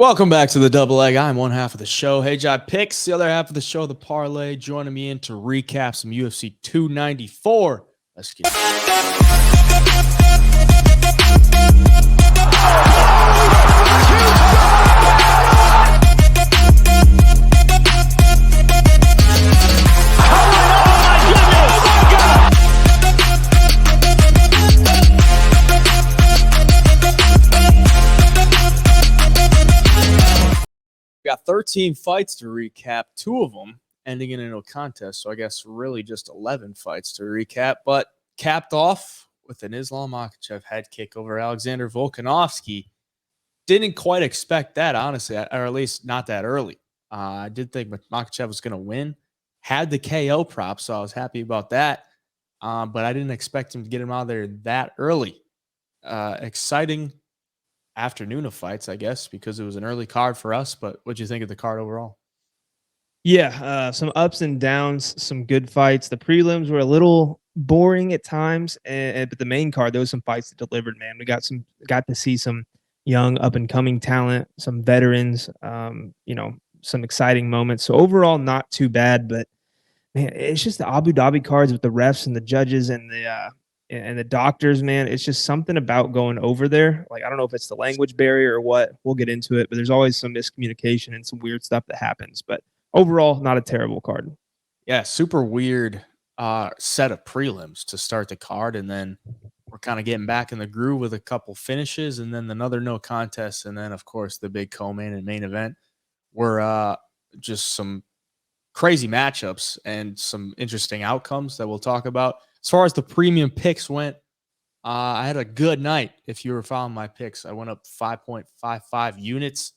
Welcome back to the double leg. I'm one half of the show. Hey, Jai Picks, the other half of the show, the parlay. Joining me in to recap some UFC 294. Let's get got 13 fights to recap, 2 of them ending in a no contest. So I guess really just 11 fights to recap, but capped off with an Islam Makhachev head kick over Alexander Volkanovski. Didn't quite expect that, honestly, or at least not that early. I did think Makhachev was going to win. Had the KO prop, so I was happy about that. But I didn't expect him to get him out of there that early. Exciting afternoon of fights, I guess, because it was an early card for us. But what'd you think of the card overall? Yeah, some ups and downs, some good fights. The prelims were a little boring at times, but the main card, there was some fights that delivered. Man, we got to see some young up and coming talent, some veterans, some exciting moments. So overall, not too bad. But man, it's just the Abu Dhabi cards with the refs and the judges and the doctors. Man, it's just something about going over there. Like, I don't know if it's the language barrier or what. We'll get into it, but there's always some miscommunication and some weird stuff that happens. But overall, not a terrible card. Yeah, super weird set of prelims to start the card, and then we're kind of getting back in the groove with a couple finishes, and then another no contest, and then of course the big co-main and main event were just some crazy matchups and some interesting outcomes that we'll talk about. As far as the premium picks went, I had a good night. If you were following my picks, I went up 5.55 units.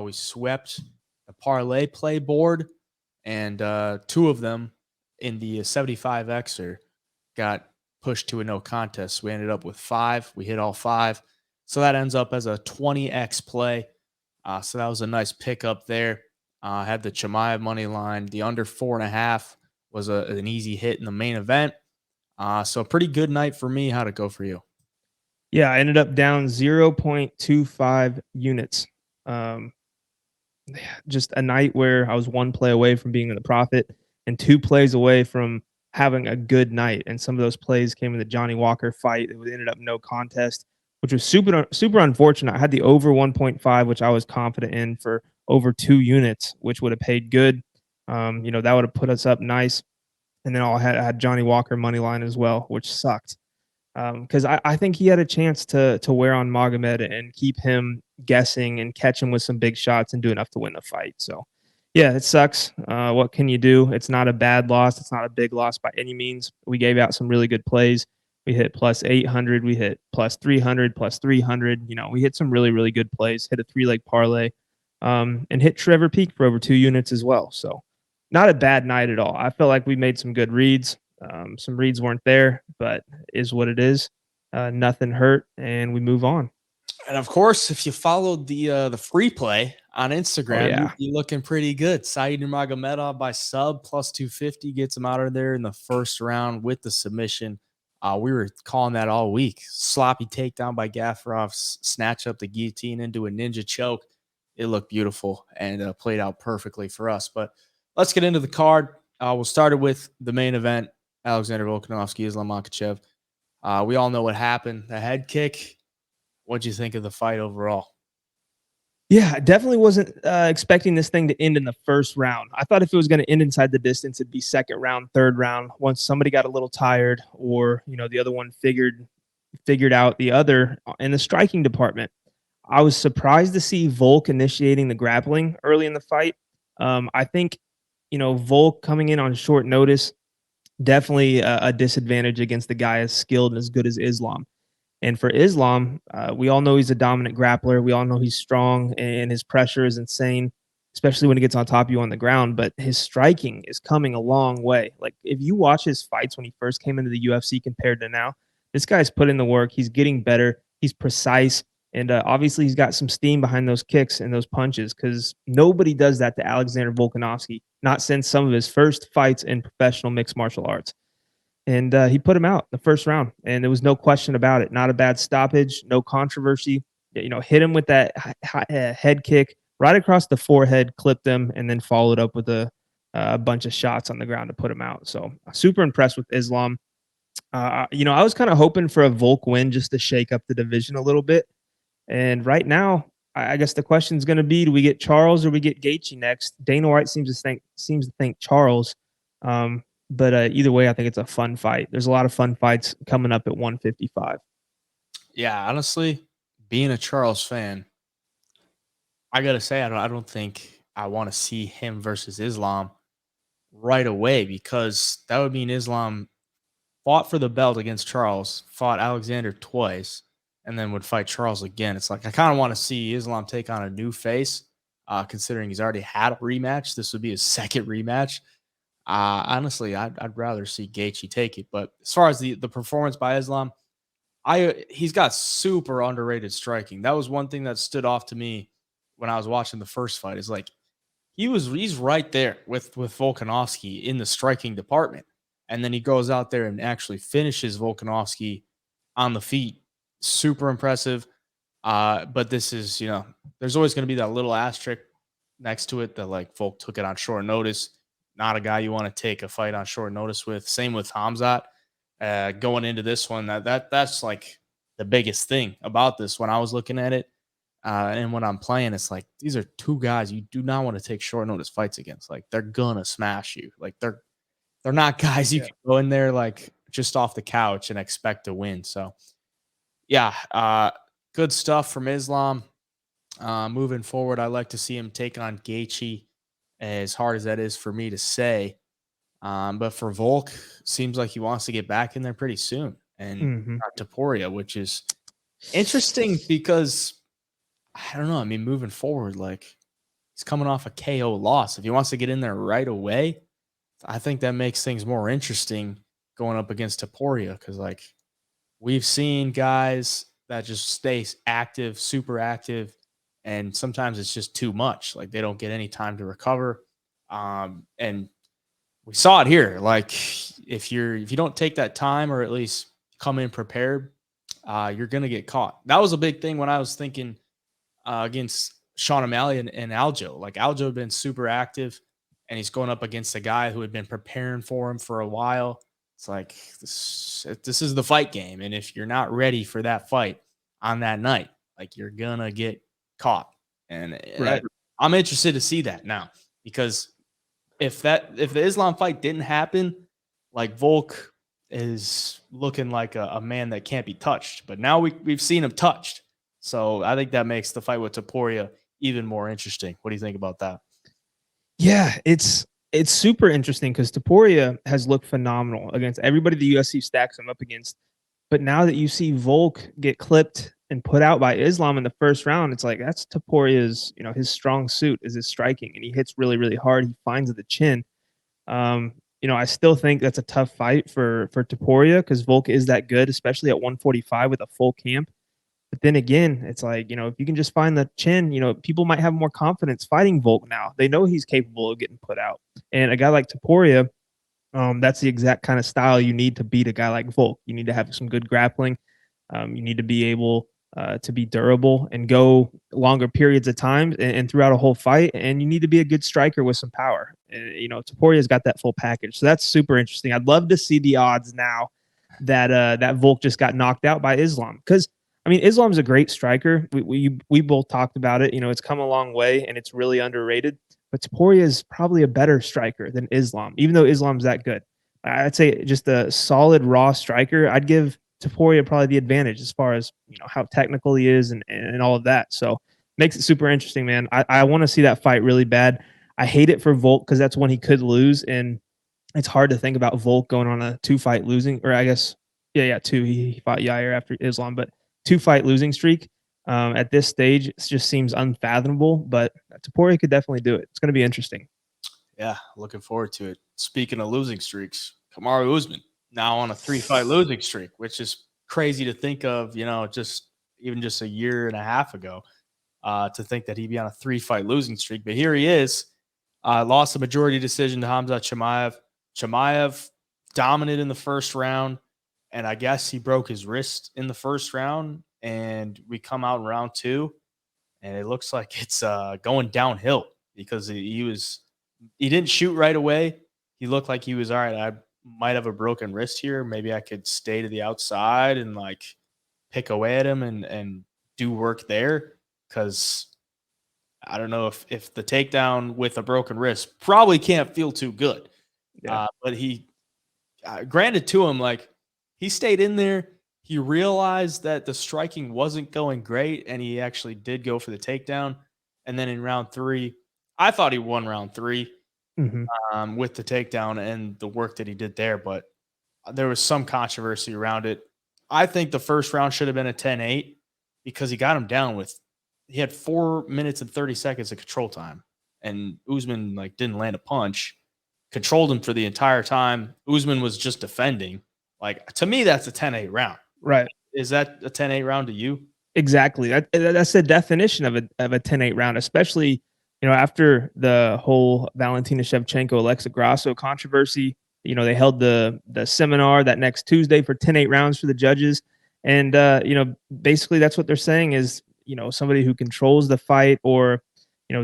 We swept the parlay play board, and 2 of them in the 75xer got pushed to a no contest. We ended up with 5. We hit all 5. So that ends up as a 20x play. So that was a nice pickup there. Had the Chimaev money line. The under 4.5 was an easy hit in the main event. So a pretty good night for me. How'd it go for you? Yeah, I ended up down 0.25 units. Just a night where I was 1 play away from being in the profit and 2 plays away from having a good night. And some of those plays came in the Johnny Walker fight. It ended up no contest, which was super unfortunate. I had the over 1.5, which I was confident in for over 2 units, which would have paid good. That would have put us up nice. And then I had Johnny Walker money line as well, which sucked. Because I think he had a chance to wear on Magomed and keep him guessing and catch him with some big shots and do enough to win the fight. So, yeah, it sucks. What can you do? It's not a bad loss. It's not a big loss by any means. We gave out some really good plays. We hit plus 800. We hit plus 300, plus 300. We hit some really, really good plays. Hit a 3-leg parlay and hit Trevor Peak for over 2 units as well. So, not a bad night at all. I felt like we made some good reads. Some reads weren't there, but is what it is. Nothing hurt, and we move on. And of course, if you followed the free play on Instagram, you're looking pretty good. Said Nurmagomedov by sub plus 250 gets him out of there in the first round with the submission. We were calling that all week. Sloppy takedown by Gaffarov, snatch up the guillotine into a ninja choke. It looked beautiful and played out perfectly for us. But let's get into the card. We'll start it with the main event. Alexander Volkanovski, Islam Makhachev. We all know what happened. The head kick. What'd you think of the fight overall? Yeah, I definitely wasn't expecting this thing to end in the first round. I thought if it was going to end inside the distance, it'd be second round, third round. Once somebody got a little tired, or the other one figured out the other in the striking department. I was surprised to see Volk initiating the grappling early in the fight. I think Volk coming in on short notice. Definitely a disadvantage against the guy as skilled and as good as Islam. And for Islam, we all know he's a dominant grappler. We all know he's strong and his pressure is insane, especially when he gets on top of you on the ground. But his striking is coming a long way. Like, if you watch his fights when he first came into the UFC compared to now, this guy's put in the work. He's getting better. He's precise. And obviously, he's got some steam behind those kicks and those punches, because nobody does that to Alexander Volkanovski, not since some of his first fights in professional mixed martial arts. And he put him out in the first round, and there was no question about it. Not a bad stoppage, no controversy. hit him with that head kick right across the forehead, clipped him, and then followed up with a bunch of shots on the ground to put him out. So super impressed with Islam. I was kind of hoping for a Volk win just to shake up the division a little bit. And right now, I guess the question is going to be: do we get Charles or we get Gaethje next? Dana White seems to think Charles, but either way, I think it's a fun fight. There's a lot of fun fights coming up at 155. Yeah, honestly, being a Charles fan, I gotta say I don't think I want to see him versus Islam right away because that would mean Islam fought for the belt against Charles, fought Alexander twice, and then would fight Charles again. It's like I kind of want to see Islam take on a new face, considering he's already had a rematch. This would be his second rematch. Honestly, I'd rather see Gaethje take it. But as far as the performance by Islam, he's got super underrated striking. That was one thing that stood off to me when I was watching the first fight. Is like he's right there with Volkanovski in the striking department. And then he goes out there and actually finishes Volkanovski on the feet. Super impressive. But this is, there's always going to be that little asterisk next to it that like Volk took it on short notice. Not a guy you want to take a fight on short notice with. Same with Hamzat. Going into this one, that's like the biggest thing about this when I was looking at it. And when I'm playing, it's like these are two guys you do not want to take short notice fights against. Like they're gonna smash you. Like they're not guys you Yeah. can go in there like just off the couch and expect to win. So yeah, good stuff from Islam. Moving forward, I like to see him take on Gaethje, as hard as that is for me to say. But for Volk, seems like he wants to get back in there pretty soon. And Hmm. Topuria, which is interesting because I don't know. I mean, moving forward, like he's coming off a KO loss. If he wants to get in there right away, I think that makes things more interesting going up against Topuria because, like, we've seen guys that just stay active, super active, and sometimes it's just too much. Like they don't get any time to recover. And we saw it here. Like if you don't take that time or at least come in prepared, you're gonna get caught. That was a big thing when I was thinking against Sean O'Malley and Aljo. Like Aljo had been super active, and he's going up against a guy who had been preparing for him for a while. It's like this is the fight game, and if you're not ready for that fight on that night, like you're gonna get caught. And Right. I'm interested to see that now because if the Islam fight didn't happen, like Volk is looking like a man that can't be touched. But now we've seen him touched. So I think that makes the fight with Topuria even more interesting. What do you think about that? Yeah, it's super interesting because Topuria has looked phenomenal against everybody the UFC stacks him up against. But now that you see Volk get clipped and put out by Islam in the first round, it's like that's Topuria's, his strong suit is his striking, and he hits really, really hard. He finds the chin. Um, I still think that's a tough fight for Topuria because Volk is that good, especially at 145 with a full camp. But then again, it's like, if you can just find the chin, people might have more confidence fighting Volk now. They know he's capable of getting put out. And a guy like Topuria, that's the exact kind of style you need to beat a guy like Volk. You need to have some good grappling. You need to be able to be durable and go longer periods of time and throughout a whole fight. And you need to be a good striker with some power. Topuria's got that full package. So that's super interesting. I'd love to see the odds now that Volk just got knocked out by Islam because I mean Islam's a great striker. We both talked about it. It's come a long way and it's really underrated. But Topuria is probably a better striker than Islam, even though Islam's that good. I'd say just a solid raw striker. I'd give Topuria probably the advantage as far as how technical he is and all of that. So makes it super interesting, man. I want to see that fight really bad. I hate it for Volk because that's when he could lose, and it's hard to think about Volk going on a 2-fight losing, or I guess yeah, two. He fought Yair after Islam, but 2-fight losing streak. At this stage, it just seems unfathomable. But Topuria could definitely do it. It's going to be interesting. Yeah, looking forward to it. Speaking of losing streaks, Kamaru Usman now on a 3-fight losing streak, which is crazy to think of, just a year and a half ago, to think that he'd be on a 3-fight losing streak. But here he is, lost a majority decision to Hamza Chimaev. Chimaev dominant in the first round, and I guess he broke his wrist in the first round and we come out in round 2, and it looks like it's going downhill because he didn't shoot right away. He looked like he was all right. I might have a broken wrist here. Maybe I could stay to the outside and like pick away at him and do work there because I don't know if the takedown with a broken wrist probably can't feel too good. Yeah. But he granted to him, like he stayed in there. He realized that the striking wasn't going great, and he actually did go for the takedown. And then in round 3, I thought he won round 3 Mhm. with the takedown and the work that he did there, but there was some controversy around it. I think the first round should have been a 10-8 because he got him down with he had 4 minutes and 30 seconds of control time, and Usman like didn't land a punch, controlled him for the entire time. Usman was just defending. Like to me, that's a 10-8 round. Right. Is that a 10-8 round to you? Exactly. That's the definition of a 10-8 round, especially, after the whole Valentina Shevchenko, Alexa Grasso controversy. They held the seminar that next Tuesday for 10-8 rounds for the judges. And basically that's what they're saying is, somebody who controls the fight or,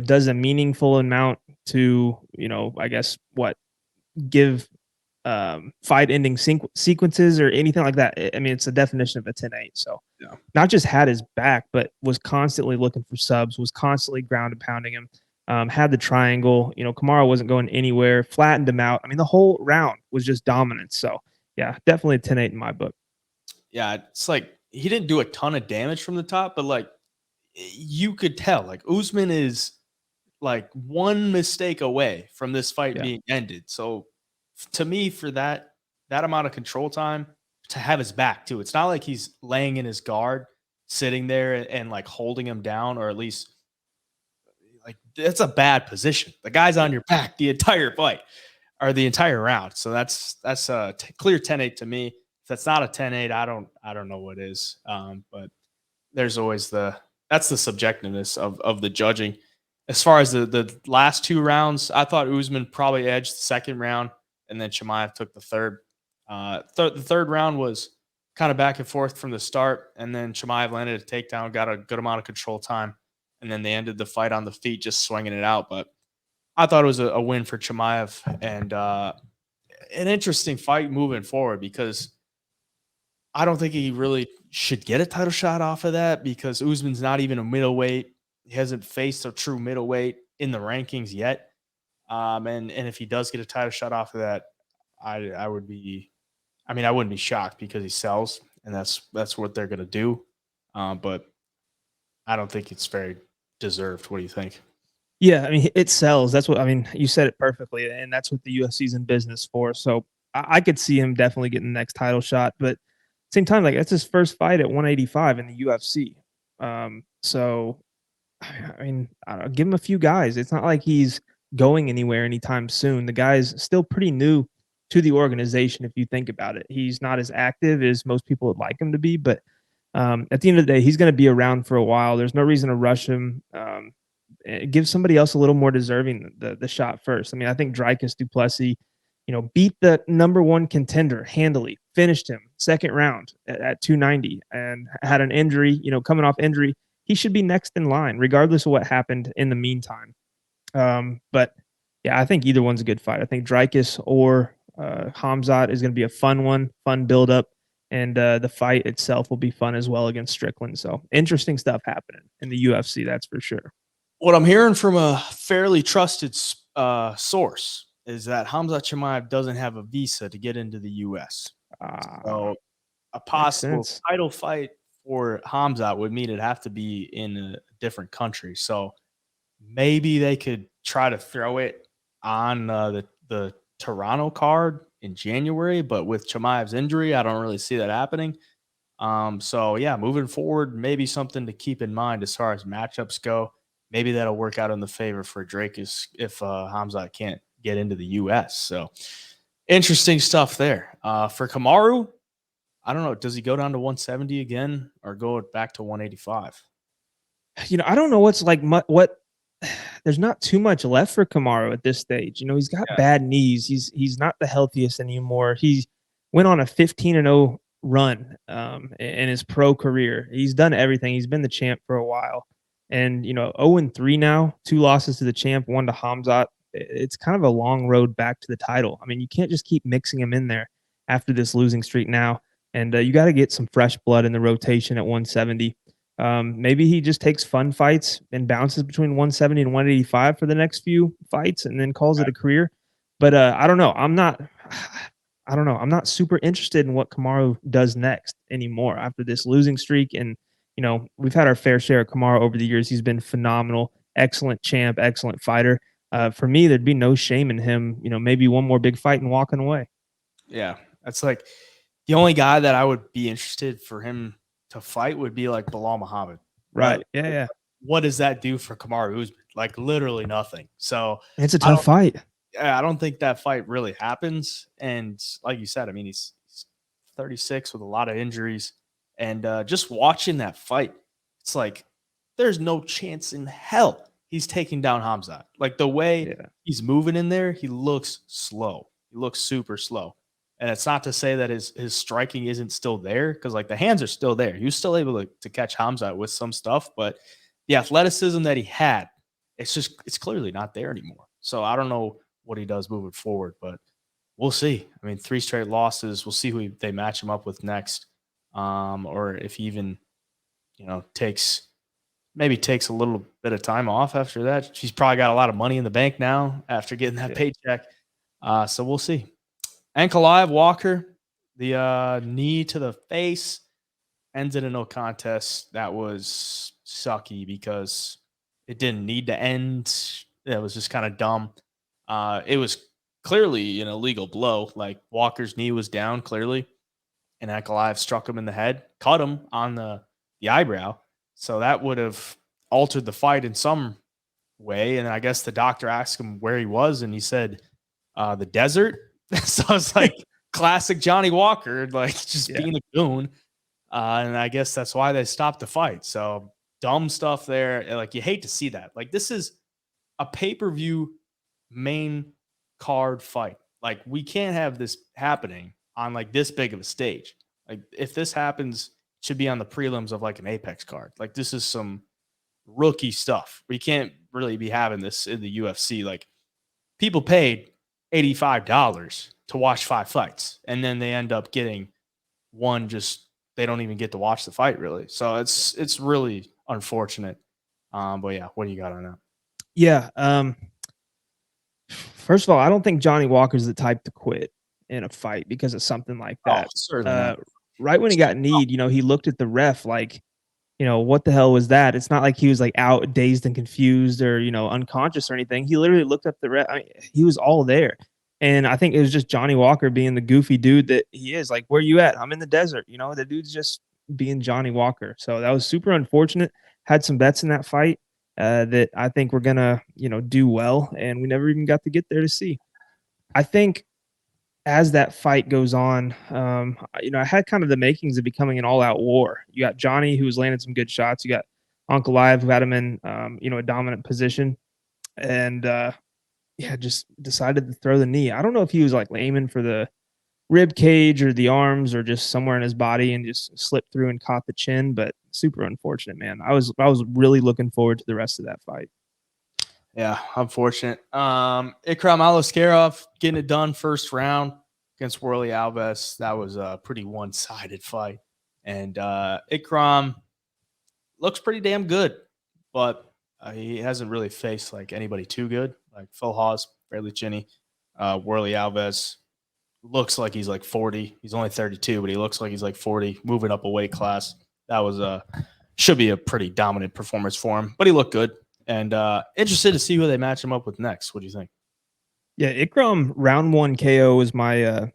does a meaningful amount to, I guess what give fight ending sequences or anything like that. I mean, it's a definition of a 10-8. So Yeah. not just had his back, but was constantly looking for subs, was constantly ground and pounding him, had the triangle. Kamaru wasn't going anywhere, flattened him out. I mean, the whole round was just dominant. So yeah, definitely a 10-8 in my book. Yeah, it's like he didn't do a ton of damage from the top, but like you could tell, like Usman is like one mistake away from this fight Yeah. being ended. So to me, for that amount of control time, to have his back too, it's not like he's laying in his guard, sitting there and like holding him down, or at least like that's a bad position. The guy's on your back the entire fight or the entire round. So that's a clear 10-8 to me. If that's not a 10-8, I don't know what is. But there's always that's the subjectiveness of the judging. As far as the last 2 rounds, I thought Usman probably edged the second round, and then Chimaev took the third. The third round was kind of back and forth from the start, and then Chimaev landed a takedown, got a good amount of control time, and then they ended the fight on the feet, just swinging it out. But I thought it was a win for Chimaev, and an interesting fight moving forward because I don't think he really should get a title shot off of that because Usman's not even a middleweight. He hasn't faced a true middleweight in the rankings yet. And if he does get a title shot off of that, I would be, I mean, I wouldn't be shocked because he sells, and that's what they're gonna do. But I don't think it's very deserved. What do you think? Yeah, I mean, it sells. That's what I mean. You said it perfectly, and that's what the UFC's in business for. So I could see him definitely getting the next title shot, but same time, like that's his first fight at 185 in the UFC. So I mean, I don't know, give him a few guys. It's not like he's going anywhere anytime soon. The guy's still pretty new to the organization. If you think about it, he's not as active as most people would like him to be, but at the end of the day, he's going to be around for a while. There's no reason to rush him. Give somebody else a little more deserving the shot first. I mean, I think Dricus du Plessis, beat the number 1 contender handily, finished him second round at 290, and had an injury. Coming off injury, he should be next in line, regardless of what happened in the meantime. But yeah, I think either one's a good fight. I think Dricus or Hamzat is going to be a fun one, fun build up. And the fight itself will be fun as well against Strickland. So interesting stuff happening in the UFC, that's for sure. What I'm hearing from a fairly trusted source is that Hamzat Chimaev doesn't have a visa to get into the U.S. So a possible sense. title fight for Hamzat would mean it'd have to be in a different country. So maybe they could try to throw it on the Toronto card in January, but with Chimaev's injury, I don't really see that happening. So yeah, moving forward, maybe something to keep in mind as far as matchups go. Maybe that'll work out in the favor for Drake if Hamzat can't get into the U.S. So interesting stuff there. For Kamaru, I don't know. Does he go down to 170 again or go back to 185? I don't know what's like what. There's not too much left for Kamaru at this stage. He's got bad knees. He's not the healthiest anymore. He went on a 15-0 run in his pro career. He's done everything. He's been the champ for a while. And, 0-3 now, 2 losses to the champ, 1 to Hamzat. It's kind of a long road back to the title. I mean, you can't just keep mixing him in there after this losing streak now. And you got to get some fresh blood in the rotation at 170. Maybe he just takes fun fights and bounces between 170 and 185 for the next few fights and then calls it a career. But I don't know. I don't know. I'm not super interested in what Kamaru does next anymore after this losing streak. And, we've had our fair share of Kamaru over the years. He's been phenomenal, excellent champ, excellent fighter. For me, there'd be no shame in him, maybe one more big fight and walking away. Yeah. That's like the only guy that I would be interested for him to fight would be like Bilal Muhammad. Right. Yeah. Yeah. What does that do for Kamaru Usman? Like literally nothing. So It's a tough fight. I don't think that fight really happens. And like you said, I mean, he's 36 with a lot of injuries. And just watching that fight, it's like there's no chance in hell he's taking down Hamzat. Like the way he's moving in there, he looks slow. He looks super slow. And it's not to say that his striking isn't still there, because like the hands are still there. He was still able to catch Hamzat with some stuff, but the athleticism that he had, it's clearly not there anymore. So I don't know what he does moving forward, but we'll see. I mean, 3 straight losses. We'll see who they match him up with next, or if he even, takes a little bit of time off after that. He's probably got a lot of money in the bank now after getting that paycheck. So we'll see. Ankalaev, Walker, the knee to the face, ended in no contest. That was sucky because it didn't need to end. It was just kind of dumb. It was clearly an illegal blow. Like Walker's knee was down clearly, and Ankalaev struck him in the head, cut him on the eyebrow. So that would have altered the fight in some way. And I guess the doctor asked him where he was, and he said, the desert. So it's like classic Johnny Walker, like just being a goon. And I guess that's why they stopped the fight. So dumb stuff there. Like you hate to see that. Like this is a pay-per-view main card fight. Like we can't have this happening on like this big of a stage. Like if this happens, it should be on the prelims of like an Apex card. Like this is some rookie stuff. We can't really be having this in the UFC. Like people paid $85 to watch 5 fights, and then they end up getting one. Just they don't even get to watch the fight really. So it's really unfortunate. But yeah, what do you got on that? Yeah. First of all, I don't think Johnny Walker's the type to quit in a fight because of something like that. Certainly not. Right when he got kneed, he looked at the ref like, what the hell was that? It's not like he was like out, dazed and confused or, unconscious or anything. He literally looked up the ref. I mean, he was all there. And I think it was just Johnny Walker being the goofy dude that he is. Like, where you at? I'm in the desert. The dude's just being Johnny Walker. So that was super unfortunate. Had some bets in that fight that I think we're going to, do well. And we never even got to get there to see. I think as that fight goes on, I had kind of the makings of becoming an all-out war. You got Johnny, who was landing some good shots. You got Ankalaev, who had him in, a dominant position, and just decided to throw the knee. I don't know if he was like aiming for the rib cage or the arms or just somewhere in his body and just slipped through and caught the chin. But super unfortunate, man. I was really looking forward to the rest of that fight. Yeah, unfortunate. Ikram Aliskerov getting it done first round against Worley Alves. That was a pretty one-sided fight. And Ikram looks pretty damn good, but he hasn't really faced like anybody too good. Like Phil Hawes, fairly chinny. Worley Alves looks like he's like 40. He's only 32, but he looks like he's like 40, moving up a weight class. That was should be a pretty dominant performance for him, but he looked good. And interested to see who they match him up with next. What do you think? Yeah, Ikram round 1 KO was my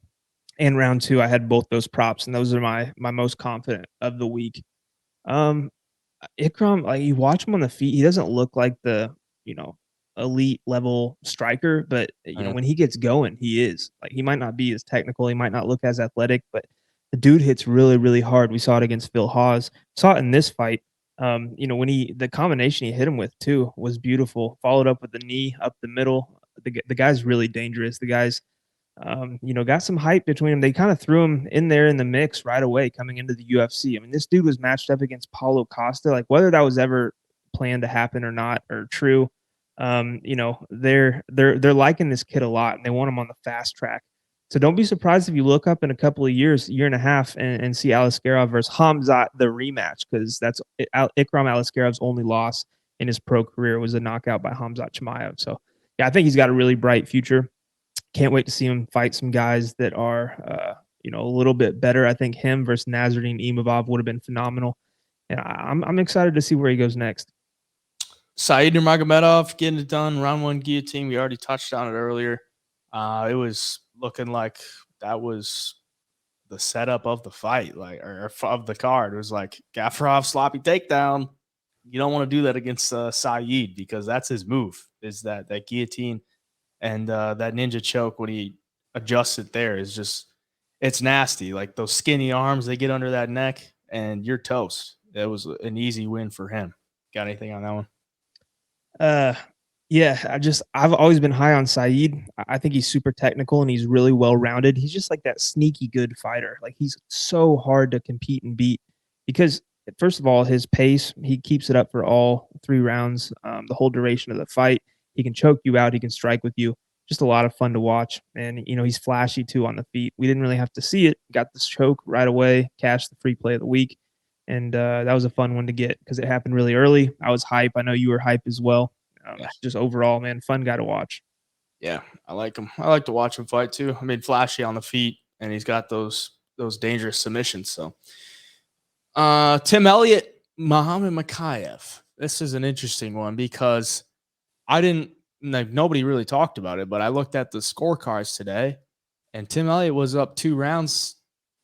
and round 2 I had both those props, and those are my most confident of the week. Ikram, like you watch him on the feet, he doesn't look like the elite level striker, but when he gets going, he is. Like he might not be as technical, he might not look as athletic, but the dude hits really, really hard. We saw it against Phil Hawes, saw it in this fight. When the combination he hit him with too was beautiful. Followed up with the knee up the middle. The guy's really dangerous. The guy's got some hype between them. They kind of threw him in there in the mix right away coming into the UFC. I mean, this dude was matched up against Paulo Costa. Like whether that was ever planned to happen or not or true, they're liking this kid a lot and they want him on the fast track. So don't be surprised if you look up in a couple of years, year and a half, and see Aliskerov versus Hamzat the rematch because that's Ikram Aliskerov's only loss in his pro career was a knockout by Hamzat Chimaev. So yeah, I think he's got a really bright future. Can't wait to see him fight some guys that are, a little bit better. I think him versus Nazardine Imavov would have been phenomenal. And I'm excited to see where he goes next. Said Nurmagomedov getting it done, round 1 guillotine. We already touched on it earlier. It was looking like that was the setup of the fight, like or of the card. It was like Gafurov sloppy takedown. You don't want to do that against Saeed because that's his move. Is that guillotine and that ninja choke when he adjusts it there is just it's nasty. Like those skinny arms, they get under that neck and you're toast. It was an easy win for him. Got anything on that one? Uh, yeah, I've always been high on Saeed. I think he's super technical and he's really well rounded. He's just like that sneaky good fighter. Like he's so hard to compete and beat because first of all, his pace, he keeps it up for all 3 rounds, the whole duration of the fight. He can choke you out, he can strike with you. Just a lot of fun to watch. And he's flashy too on the feet. We didn't really have to see it. Got this choke right away, cashed the free play of the week. And that was a fun one to get because it happened really early. I was hype. I know you were hype as well. Yeah. Just overall, man, fun guy to watch. Yeah, I like him. I like to watch him fight too. I mean, flashy on the feet, and he's got those dangerous submissions. So, Tim Elliott, Muhammad Makhachev. This is an interesting one because I didn't like nobody really talked about it, but I looked at the scorecards today, and Tim Elliott was up 2 rounds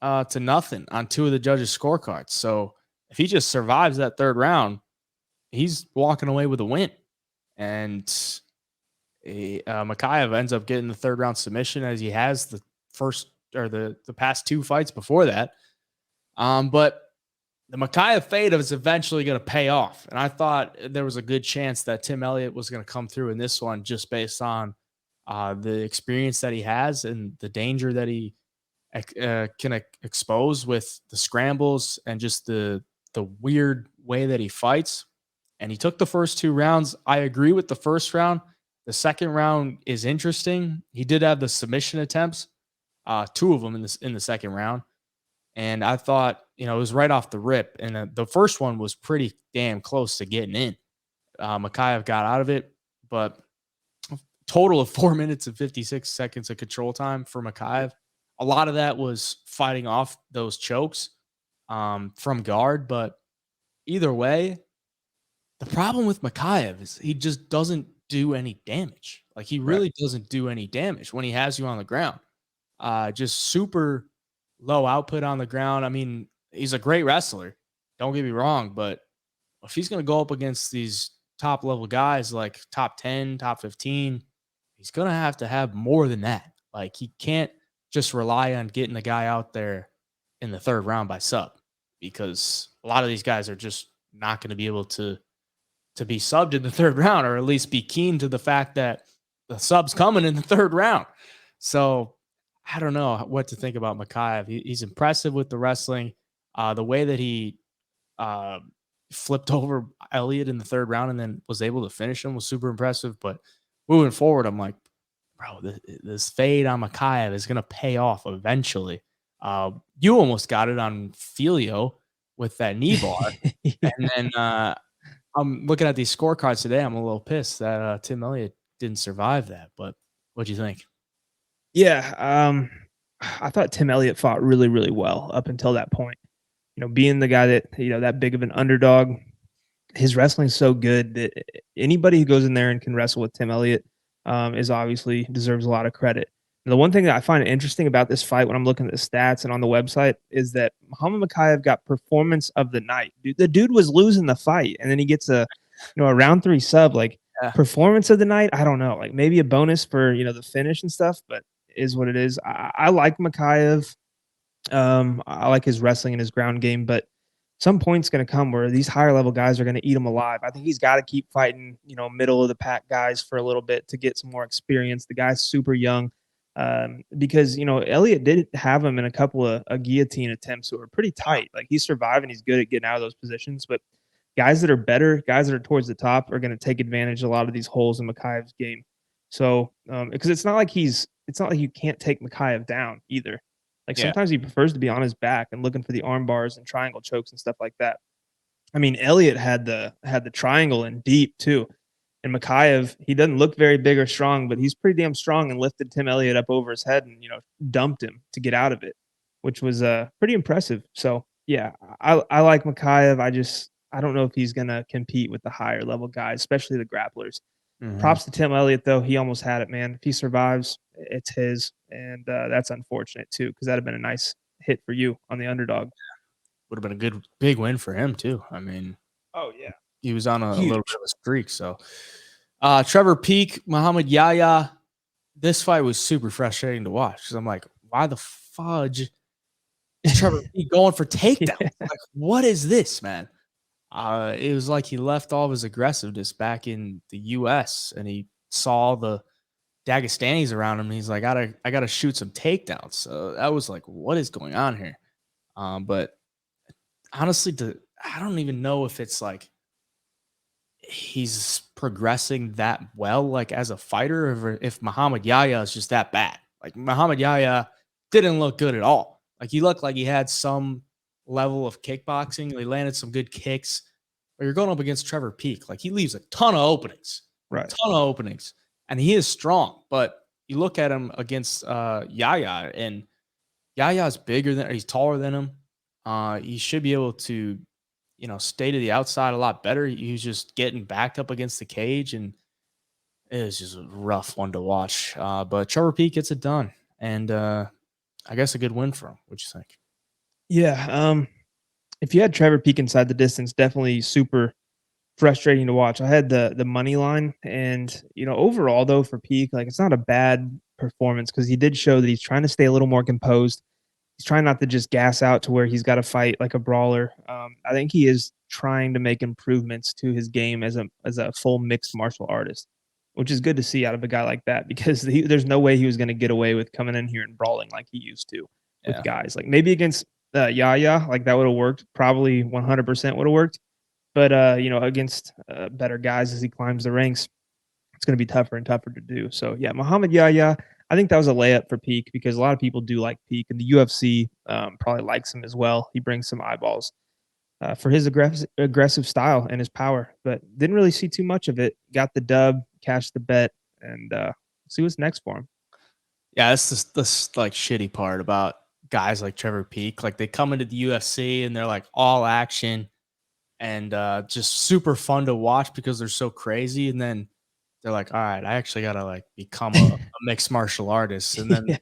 to nothing on 2 of the judges' scorecards. So if he just survives that 3rd round, he's walking away with a win. And Makhachev ends up getting the 3rd round submission as he has the first or the past 2 fights before that. But the Makhachev fade is eventually going to pay off. And I thought there was a good chance that Tim Elliott was going to come through in this one just based on the experience that he has and the danger that he can expose with the scrambles and just the weird way that he fights. And he took the first 2 rounds. I agree with the first round. The second round is interesting. He did have the submission attempts, 2 of them in the second round. And I thought, it was right off the rip. And the first one was pretty damn close to getting in. Makhachev got out of it, but total of 4 minutes and 56 seconds of control time for Makhachev. A lot of that was fighting off those chokes from guard. But either way, the problem with Makhachev is he just doesn't do any damage. Like he really doesn't do any damage when he has you on the ground. Just super low output on the ground. I mean, he's a great wrestler. Don't get me wrong, but if he's going to go up against these top level guys like top 10, top 15, he's going to have more than that. Like he can't just rely on getting the guy out there in the 3rd round by sub because a lot of these guys are just not going to be able to be subbed in the 3rd round or at least be keen to the fact that the sub's coming in the 3rd round. So I don't know what to think about Makhachev. He's impressive with the wrestling. The way that he flipped over Elliott in the 3rd round and then was able to finish him was super impressive. But moving forward, I'm like, bro, this fade on Makhachev is going to pay off eventually. You almost got it on Filio with that knee bar. Yeah. And then I'm looking at these scorecards today. I'm a little pissed that Tim Elliott didn't survive that. But what do you think? Yeah, I thought Tim Elliott fought really, really well up until that point. Being the guy that that big of an underdog, his wrestling's so good that anybody who goes in there and can wrestle with Tim Elliott is obviously deserves a lot of credit. And the one thing that I find interesting about this fight when I'm looking at the stats and on the website is that Muhammad Makhachev got performance of the night. The dude was losing the fight, and then he gets a round 3 sub. Like performance of the night, I don't know. Like maybe a bonus for the finish and stuff, but is what it is. I like Makhachev. I like his wrestling and his ground game, but some point's going to come where these higher level guys are going to eat him alive. I think he's got to keep fighting, middle of the pack guys for a little bit to get some more experience. The guy's super young. Because Elliott did have him in a couple of guillotine attempts that were pretty tight. Like he's surviving, he's good at getting out of those positions. But guys that are better, guys that are towards the top, are going to take advantage of a lot of these holes in Makhachev's game. So because it's not like you can't take Makhachev down either. Like Yeah. sometimes he prefers to be on his back and looking for the arm bars and triangle chokes and stuff like that. I mean, Elliott had the triangle in deep too. And Makhachev, he doesn't look very big or strong, but he's pretty damn strong and lifted Tim Elliott up over his head and dumped him to get out of it, which was pretty impressive. So yeah, I like Makhachev. I don't know if he's gonna compete with the higher level guys, especially the grapplers. Mhm. Props to Tim Elliott though; he almost had it, man. If he survives, it's his, and that's unfortunate too because that'd have been a nice hit for you on the underdog. Would have been a good big win for him too. I mean, Oh yeah, he was on a little bit huge. of a streak. So, Trevor Peak, Muhammad Yahya. This fight was super frustrating to watch because I'm like, why the fudge is Trevor Peak going for takedowns? Yeah, Like, what is this, man? It was like he left all of his aggressiveness back in the U.S. and he saw the Dagestanis around him. And he's like, I gotta shoot some takedowns. So that was like, what is going on here? But honestly, I don't even know if it's like he's progressing that well, like as a fighter, or if Muhammad Yahya is just that bad. Like Muhammad Yahya didn't look good at all. Like he looked like he had some level of kickboxing. He landed some good kicks. But you're going up against Trevor Peak. Like he leaves a ton of openings, right. and he is strong. But you look at him against Yahya, and Yaya's bigger than, he's taller than him. He should be able to, stay to the outside a lot better. He was just getting backed up against the cage, and it was just a rough one to watch. But Trevor Peak gets it done, and I guess a good win for him. What you think? Yeah. If you had Trevor Peak inside the distance, definitely super frustrating to watch. I had the money line, and overall though for Peak, like it's not a bad performance because he did show that he's trying to stay a little more composed. He's trying not to just gas out to where he's got to fight like a brawler. I think he is trying to make improvements to his game as a full mixed martial artist, which is good to see out of a guy like that because there's no way he was going to get away with coming in here and brawling like he used to with Yeah, guys. Like maybe against Yaya, like that would have worked. Probably 100% would have worked. But against better guys as he climbs the ranks, it's going to be tougher and tougher to do. So yeah, Muhammad Yahya, I think that was a layup for Peak because a lot of people do like Peak, and the UFC probably likes him as well. He brings some eyeballs for his aggressive style and his power, but didn't really see too much of it. Got the dub, cashed the bet, and see what's next for him. yeah. That's this like shitty part about guys like Trevor Peak. Like they come into the UFC and they're like all action and just super fun to watch because they're so crazy, and then they're like, all right, I actually gotta like become a mixed martial artist, and then Yeah,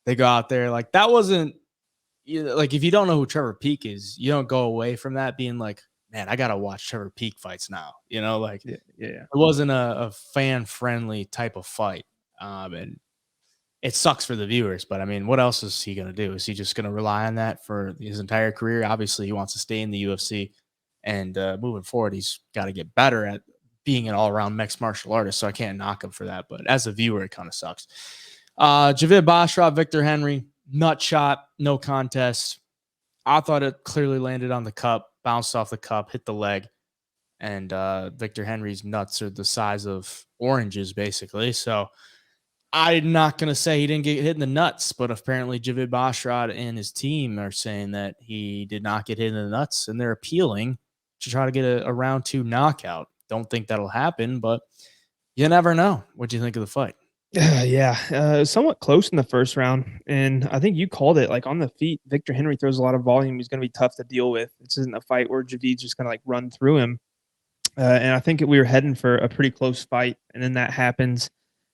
they go out there like that wasn't like if you don't know who Trevor Peak is, you don't go away from that being like, man, I gotta watch Trevor Peak fights now. Like yeah, yeah. it wasn't a fan friendly type of fight, and it sucks for the viewers. But I mean, what else is he gonna do? Is he just gonna rely on that for his entire career? Obviously, he wants to stay in the UFC, and moving forward, he's got to get better at being an all around mixed martial artist. So I can't knock him for that. But as a viewer, it kind of sucks. Javid Bashaw, Victor Henry, nut shot, no contest. I thought it clearly landed on the cup, bounced off the cup, hit the leg, and Victor Henry's nuts are the size of oranges, basically. So I'm not going to say he didn't get hit in the nuts, but apparently Javid Bashaw and his team are saying that he did not get hit in the nuts, and they're appealing to try to get a round 2 knockout. Don't think that'll happen, but you never know. What do you think of the fight? Yeah, somewhat close in the first round, and I think you called it. Like on the feet, Victor Henry throws a lot of volume. He's going to be tough to deal with. This isn't a fight where Javid's just going to like run through him. And I think we were heading for a pretty close fight, and then that happens.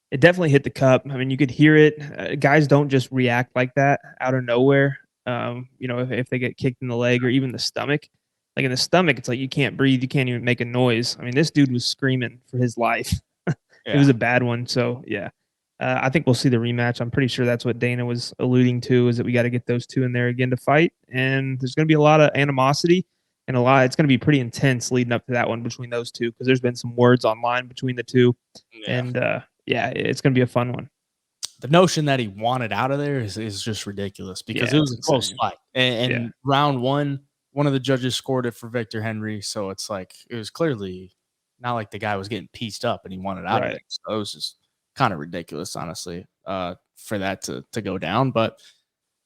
It definitely hit the cup. I mean, you could hear it. Guys don't just react like that out of nowhere. If they get kicked in the leg or even the stomach, like in the stomach, it's like you can't breathe, you can't even make a noise. I mean, this dude was screaming for his life. It was Yeah. a bad one. So yeah, I think we'll see the rematch. I'm pretty sure that's what Dana was alluding to, is that we got to get those two in there again to fight. And there's going to be a lot of animosity and it's going to be pretty intense leading up to that one between those two because there's been some words online between the two. Yeah. And yeah, it's going to be a fun one. the notion that he wanted out of there is just ridiculous because Yeah, it it's was a close insane. fight. Yeah, And round one of the judges scored it for Victor Henry, so it's like it was clearly not like the guy was getting pieced up and he wanted out of there. right. So it was just kind of ridiculous, honestly, for that to go down. But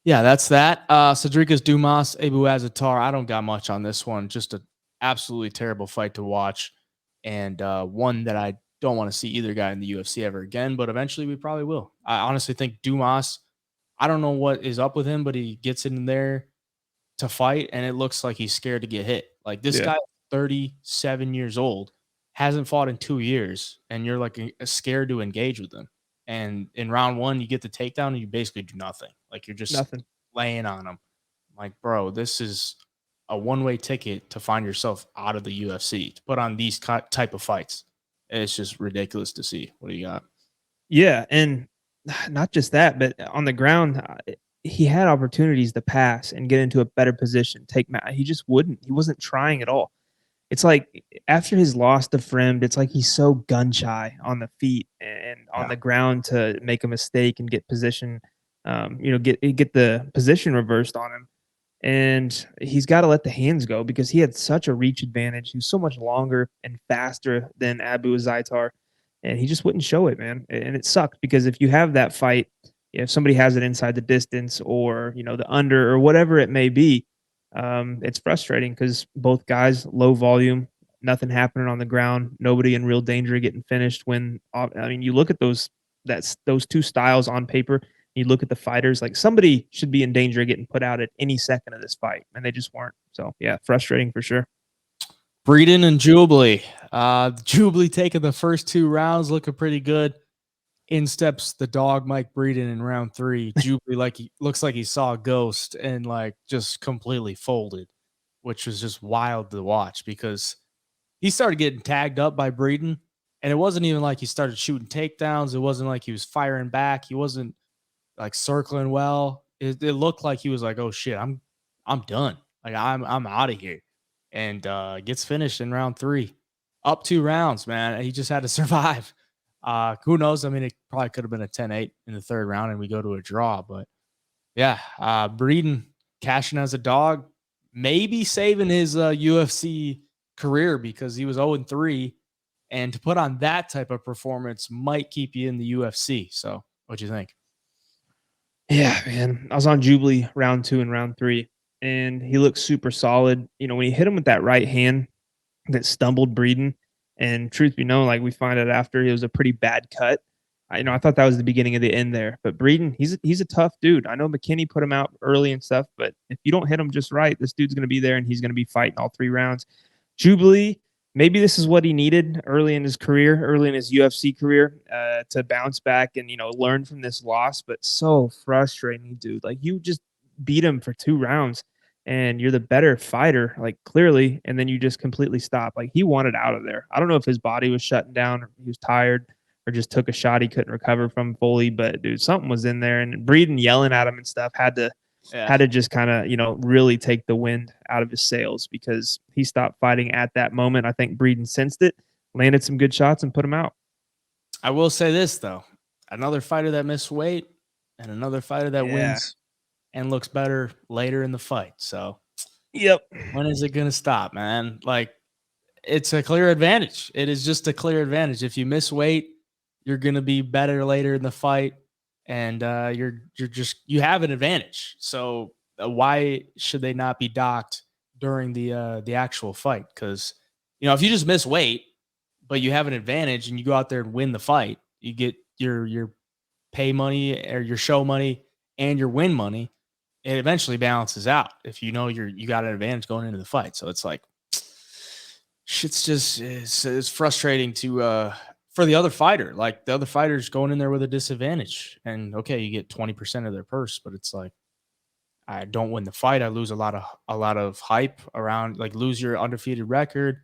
yeah, that's that. Cedricus Dumas, Abu Azatar. I don't got much on this one. Just an absolutely terrible fight to watch, and one that I don't want to see either guy in the UFC ever again. But eventually, we probably will. I honestly think Dumas. I don't know what is up with him, but he gets in there to fight, and it looks like he's scared to get hit. Like this Yeah, guy, 37 years old, hasn't fought in 2 years, and you're like scared to engage with him. And in round one, you get the takedown, and you basically do nothing. Like you're just nothing. laying on him. Like, bro, this is a one-way ticket to find yourself out of the UFC to put on these type of fights. It's just ridiculous to see. What do you got? Yeah, and not just that, but on the ground, he had opportunities to pass and get into a better position. He just wouldn't. He wasn't trying at all. It's like after his loss to Fremd, it's like he's so gun shy on the feet and on Yeah. the ground to make a mistake and get position, get the position reversed on him. And he's got to let the hands go because he had such a reach advantage. He was so much longer and faster than Abu Zaitar, and he just wouldn't show it, man. And it sucked because if you have that fight, if somebody has it inside the distance or the under or whatever it may be, it's frustrating because both guys low volume, nothing happening on the ground, nobody in real danger getting finished. When I mean, you look at those two styles on paper, you look at the fighters, like somebody should be in danger of getting put out at any second of this fight, and they just weren't. So yeah, frustrating for sure. Breeden and Jubilee. Jubilee taking the first 2 rounds, looking pretty good. In steps the dog Mike Breeden in round 3. Jubilee he looks like he saw a ghost and like just completely folded, which was just wild to watch because he started getting tagged up by Breeden, and it wasn't even like he started shooting takedowns. It wasn't like he was firing back. He wasn't like circling well. It looked like he was like, "Oh shit, I'm done. Like I'm out of here," and gets finished in round 3, up 2 rounds. Man, he just had to survive. Who knows? I mean, it probably could have been a 10-8 in the third round, and we go to a draw. But yeah, Breeden cashing as a dog, maybe saving his UFC career because he was 0-3, and to put on that type of performance might keep you in the UFC. So, what do you think? Yeah, man. I was on Jubilee round 2 and round 3, and he looked super solid. When he hit him with that right hand that stumbled Breeden, and truth be known, like we find out after it was a pretty bad cut. I thought that was the beginning of the end there. But Breeden, he's a tough dude. I know McKinney put him out early and stuff, but if you don't hit him just right, this dude's gonna be there and he's gonna be fighting all 3 rounds. Jubilee, maybe this is what he needed early in his career, early in his UFC career, to bounce back and learn from this loss. But so frustrating, dude. Like you just beat him for 2 rounds, and you're the better fighter, like clearly, and then you just completely stop. Like he wanted out of there. I don't know if his body was shutting down, or he was tired, or just took a shot he couldn't recover from fully. But dude, something was in there, and Breeden yelling at him and stuff Yeah. had to just kind of really take the wind out of his sails because he stopped fighting at that moment. I think Breeden sensed it, landed some good shots, and put him out. I will say this though, another fighter that missed weight and another fighter that Yeah. wins and looks better later in the fight. So Yep. when is it going to stop, man? Like it's a clear advantage. It is just a clear advantage. If you miss weight, you're going to be better later in the fight, and you have an advantage. So why should they not be docked during the actual fight? Because if you just miss weight, but you have an advantage and you go out there and win the fight, you get your pay money or your show money and your win money. It eventually balances out if you got an advantage going into the fight. So it's like shit's just it's frustrating to for the other fighter. Like the other fighter's going in there with a disadvantage. And okay, you get 20% of their purse, but it's like I don't win the fight. I lose a lot of hype around, like lose your undefeated record.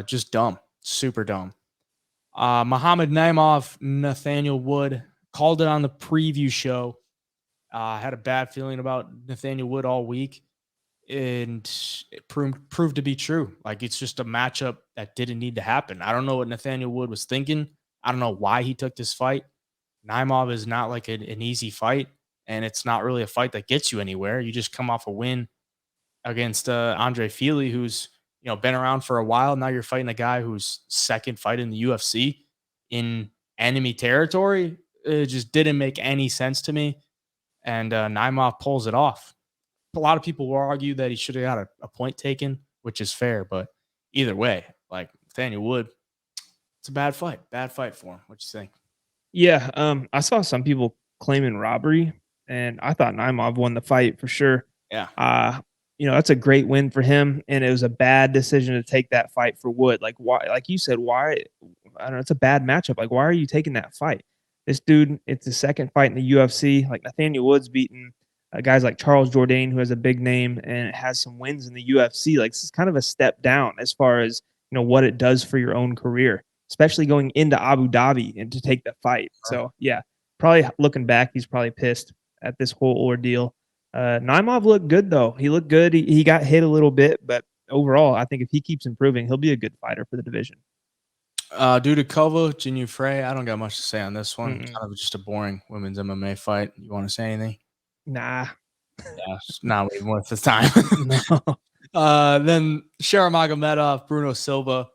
Just dumb. Super dumb. Muhammad Naimov, Nathaniel Wood called it on the preview show. Had a bad feeling about Nathaniel Wood all week, and it proved to be true. Like it's just a matchup that didn't need to happen. I don't know what Nathaniel Wood was thinking. I don't know why he took this fight. Naimov is not like an easy fight, and it's not really a fight that gets you anywhere. You just come off a win against Andre Feely, who's been around for a while. Now you're fighting a guy who's second fight in the UFC in enemy territory. It just didn't make any sense to me, and Naimov pulls it off. A lot of people will argue that he should have got a point taken, which is fair, but either way, like Nathaniel Wood, it's a bad fight for him. What you think? Yeah, I saw some people claiming robbery, and I thought Naimov won the fight for sure. Yeah, Uh, that's a great win for him, and it was a bad decision to take that fight for Wood. Like why? Like you said, why? I don't know. It's a bad matchup. Like why are you taking that fight? This dude, it's the second fight in the UFC. Like Nathaniel Wood's beaten guys like Charles Jourdain, who has a big name and has some wins in the UFC. Like this is kind of a step down as far as what it does for your own career, especially going into Abu Dhabi and to take the fight. So yeah, probably looking back, he's probably pissed at this whole ordeal. Naimov looked good though. He looked good. He got hit a little bit, but overall, I think if he keeps improving, he'll be a good fighter for the division. Dudikova, Jinyu Frey. I don't got much to say on this one. Mm-mm. Kind of just a boring women's MMA fight. You want to say anything? Nah, Yeah, it's not even worth the time. no. Then Shara Magomedov, Bruno Silva.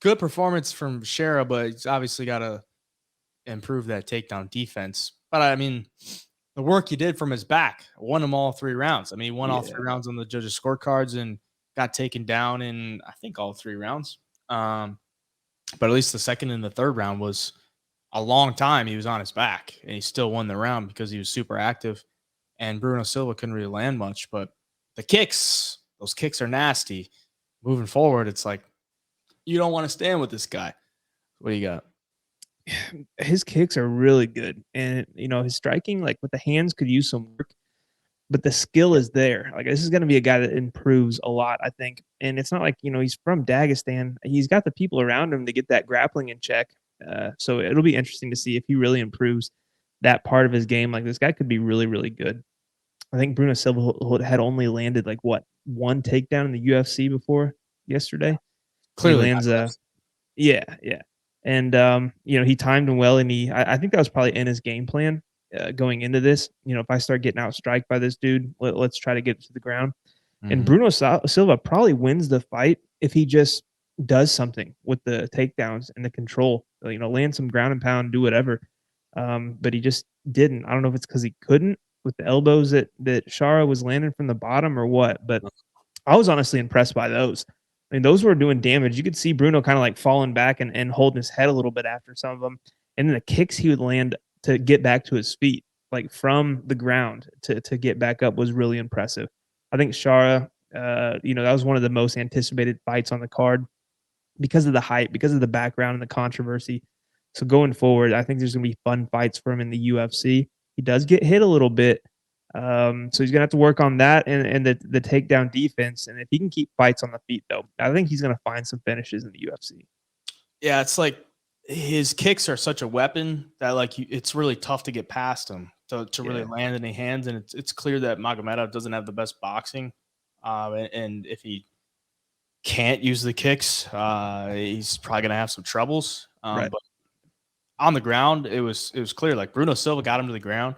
Good performance from Shara, but he's obviously got to improve that takedown defense. But I mean, the work he did from his back won him all 3 rounds. I mean, he won all 3 rounds on the judges' scorecards and got taken down in, I think, all 3 rounds. But at least the second and the third round was a long time. He was on his back, and he still won the round because he was super active. And Bruno Silva couldn't really land much. But those kicks are nasty. Moving forward, it's like you don't want to stand with this guy. What do you got? His kicks are really good, and his striking, like with the hands, could use some work. But the skill is there. Like this is going to be a guy that improves a lot, I think. And it's not like he's from Dagestan. He's got the people around him to get that grappling in check. So it'll be interesting to see if he really improves that part of his game. Like this guy could be really, really good. I think Bruno Silva had only landed like what one takedown in the UFC before yesterday. And he Clearly not lands close. yeah, yeah. And he timed him well, and I think that was probably in his game plan going into this. If I start getting out striked by this dude, let's try to get to the ground. And Mhm. Bruno Silva probably wins the fight if he just does something with the takedowns and the control. Land some ground and pound, do whatever. But he just didn't. I don't know if it's because he couldn't with the elbows that Shara was landing from the bottom or what. But I was honestly impressed by those. I mean, those were doing damage. You could see Bruno kind of like falling back and holding his head a little bit after some of them. And then the kicks he would land to get back to his feet, like from the ground to get back up, was really impressive. I think Shara, that was one of the most anticipated fights on the card because of the hype, because of the background and the controversy. So going forward, I think there's going to be fun fights for him in the UFC. He does get hit a little bit, so he's gonna have to work on that and the takedown defense. And if he can keep fights on the feet, though, I think he's gonna find some finishes in the UFC. Yeah, it's like his kicks are such a weapon that like it's really tough to get past him to really Yeah, land in the hands. And it's clear that Magomedov doesn't have the best boxing. And if he can't use the kicks, he's probably gonna have some troubles. right. But on the ground, it was clear like Bruno Silva got him to the ground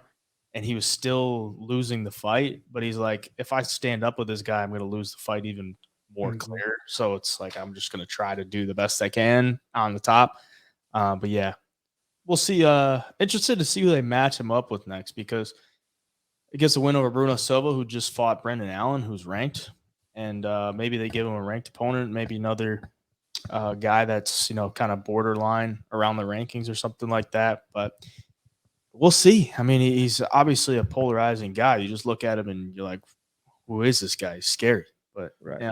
and he was still losing the fight. But he's like, if I stand up with this guy, I'm gonna lose the fight even more Mhm. clear. So it's like I'm just gonna try to do the best I can on the top. But yeah, we'll see. Interested to see who they match him up with next because it gets a win over Bruno Silva, who just fought Brendan Allen, who's ranked, and maybe they give him a ranked opponent, maybe another guy that's kind of borderline around the rankings or something like that. But we'll see. I mean, he's obviously a polarizing guy. You just look at him and you're like, who is this guy? He's scary. But Right. yeah,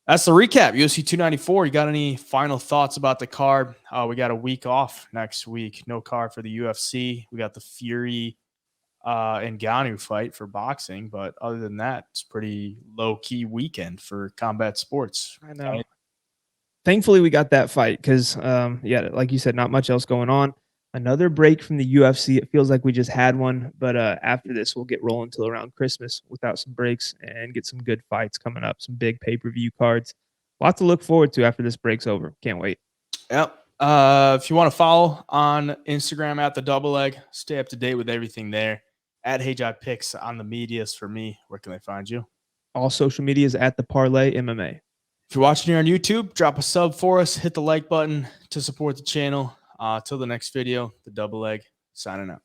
that's the recap. UFC 294. You got any final thoughts about the card? We got a week off next week. No card for the UFC. We got the Fury and Ngannou fight for boxing. But other than that, it's pretty low key weekend for combat sports. I know. Thankfully, we got that fight because, yeah, like you said, not much else going on. Another break from the UFC. It feels like we just had one, but after this, we'll get rolling till around Christmas without some breaks and get some good fights coming up, some big pay-per-view cards. Lots to look forward to after this break's over. Can't wait. Yep. If you want to follow on Instagram at the double leg, stay up to date with everything there. At HeyJai Picks on the medias for me. Where can they find you? All social medias at the Parlay MMA. If you're watching here on YouTube, drop a sub for us. Hit the like button to support the channel. Till the next video, the double leg signing out.